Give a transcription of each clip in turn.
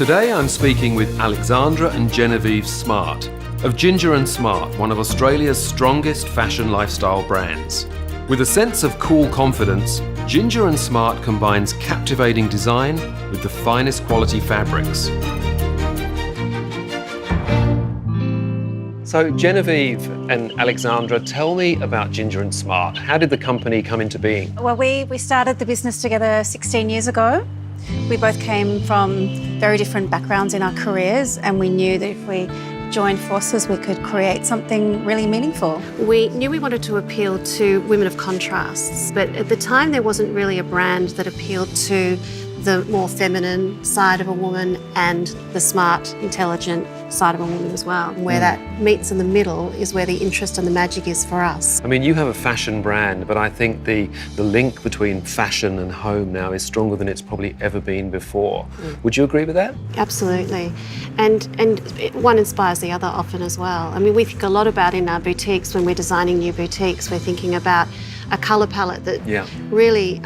Today I'm speaking with Alexandra and Genevieve Smart of GingerSmart, one of Australia's strongest fashion lifestyle brands. With a sense of cool confidence, GingerSmart combines captivating design with the finest quality fabrics. So Genevieve and Alexandra, tell me about GingerSmart. How did the company come into being? Well, we started the business together 16 years ago. We both came from very different backgrounds in our careers, and we knew that if we joined forces, we could create something really meaningful. We knew we wanted to appeal to women of contrasts, but at the time there wasn't really a brand that appealed to the more feminine side of a woman and the smart, intelligent side of a woman as well. And where that meets in the middle is where the interest and the magic is for us. I mean, you have a fashion brand, but I think the link between fashion and home now is stronger than it's probably ever been before. Would you agree with that? Absolutely. And one inspires the other often as well. I mean, we think a lot about in our boutiques, when we're designing new boutiques, we're thinking about a colour palette that really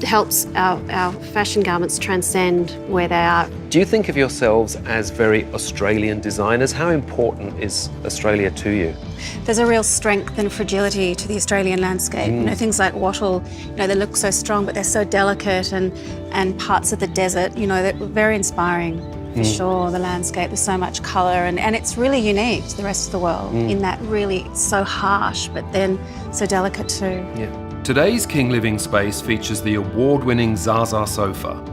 helps our fashion garments transcend where they are. Do you think of yourselves as very Australian designers? How important is Australia to you? There's a real strength and fragility to the Australian landscape. You know, things like wattle, they look so strong, but they're so delicate, and parts of the desert, they're very inspiring. For sure, the landscape, there's so much colour, and it's really unique to the rest of the world in that really it's so harsh, but then so delicate too. Yeah. Today's King Living space features the award-winning Zaza sofa.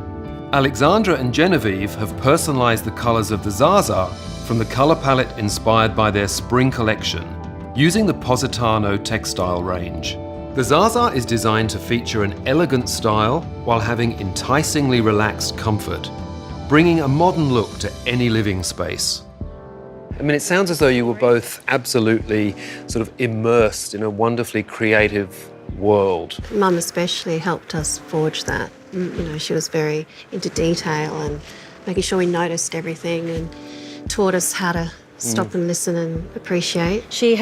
Alexandra and Genevieve have personalised the colours of the Zaza from the colour palette inspired by their spring collection, using the Positano textile range. The Zaza is designed to feature an elegant style while having enticingly relaxed comfort, bringing a modern look to any living space. I mean, it sounds as though you were both absolutely sort of immersed in a wonderfully creative world. Mum especially helped us forge that. She was very into detail and making sure we noticed everything, and taught us how to stop and listen and appreciate. She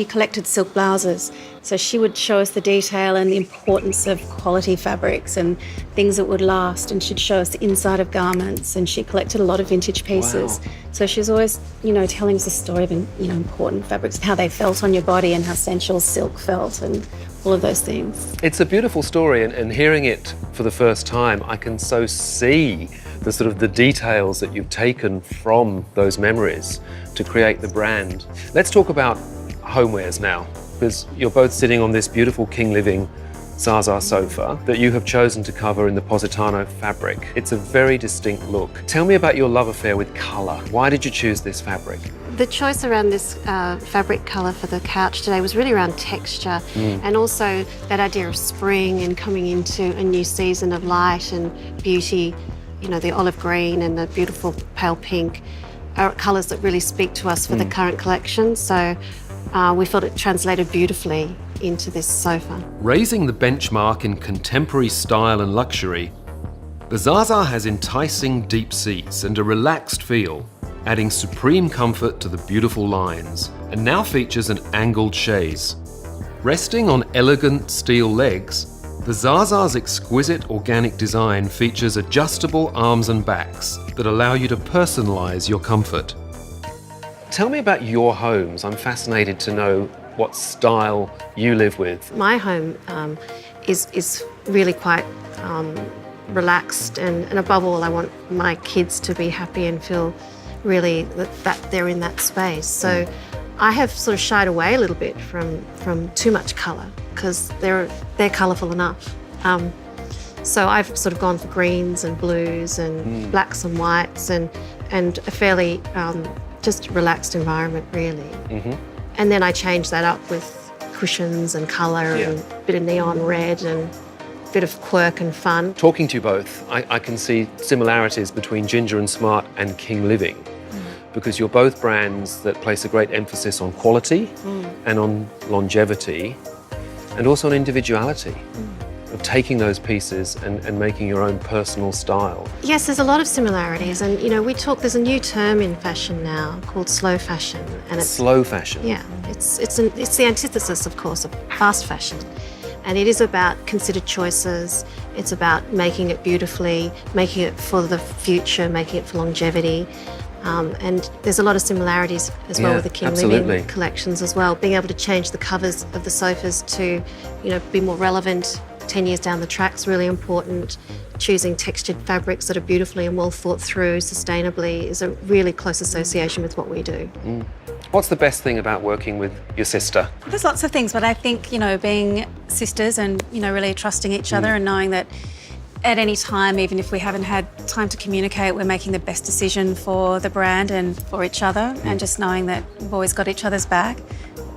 collected silk blouses, so she would show us the detail and the importance of quality fabrics and things that would last, and she'd show us the inside of garments, and she collected a lot of vintage pieces. Wow. So she's always, telling us the story of, important fabrics, how they felt on your body and how sensual silk felt and all of those things. It's a beautiful story, and hearing it for the first time, I can so see the sort of the details that you've taken from those memories to create the brand. Let's talk about homewares now, because you're both sitting on this beautiful King Living Zaza sofa that you have chosen to cover in the Positano fabric. It's a very distinct look. Tell me about your love affair with colour. Why did you choose this fabric? The choice around this fabric colour for the couch today was really around texture, and also that idea of spring and coming into a new season of light and beauty. The olive green and the beautiful pale pink are colours that really speak to us for the current collection. So we felt it translated beautifully into this sofa. Raising the benchmark in contemporary style and luxury, the Zaza has enticing deep seats and a relaxed feel, adding supreme comfort to the beautiful lines, and now features an angled chaise. Resting on elegant steel legs, the Zaza's exquisite organic design features adjustable arms and backs that allow you to personalise your comfort. Tell me about your homes. I'm fascinated to know what style you live with. My home is really quite relaxed, and above all, I want my kids to be happy and feel really that they're in that space. So I have sort of shied away a little bit from too much colour, because they're colourful enough. So I've sort of gone for greens and blues and blacks and whites, and a fairly just relaxed environment, really. And then I changed that up with cushions and colour and a bit of neon red and a bit of quirk and fun. Talking to you both, I can see similarities between GingerSmart and King Living, because you're both brands that place a great emphasis on quality and on longevity, and also on individuality, of taking those pieces and making your own personal style. Yes, there's a lot of similarities, and there's a new term in fashion now called slow fashion, and it's slow fashion. Yeah, it's the antithesis, of course, of fast fashion. And it is about considered choices. It's about making it beautifully, making it for the future, making it for longevity. And there's a lot of similarities as well with the King Living collections as well. Being able to change the covers of the sofas to, be more relevant 10 years down the track is really important. Choosing textured fabrics that are beautifully and well thought through sustainably is a really close association with what we do. What's the best thing about working with your sister? There's lots of things, but I think, being sisters and, really trusting each other and knowing that at any time, even if we haven't had time to communicate, we're making the best decision for the brand and for each other, and just knowing that we've always got each other's back.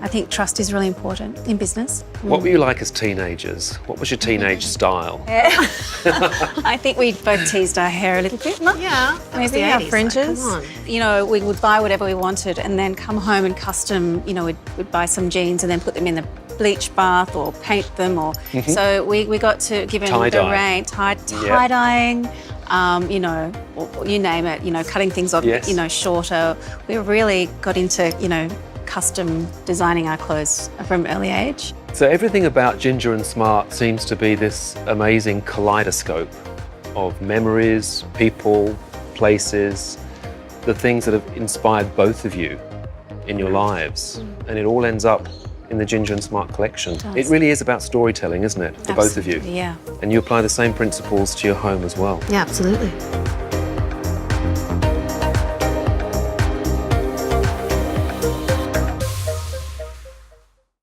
I think trust is really important in business. What were you like as teenagers? What was your teenage style? I think we both teased our hair a little bit. Yeah, Maybe our 80s, fringes. like, come on. We would buy whatever we wanted and then come home and custom, we'd buy some jeans and then put them in the bleach bath or paint them so we got to give him the range, tie-dyeing, or you name it, cutting things off, shorter. We really got into, custom designing our clothes from an early age. So everything about GingerSmart seems to be this amazing kaleidoscope of memories, people, places, the things that have inspired both of you in your lives. And it all ends up in the GingerSmart collection. It really is about storytelling, isn't it, for both of you? Yeah. And you apply the same principles to your home as well. Yeah, absolutely.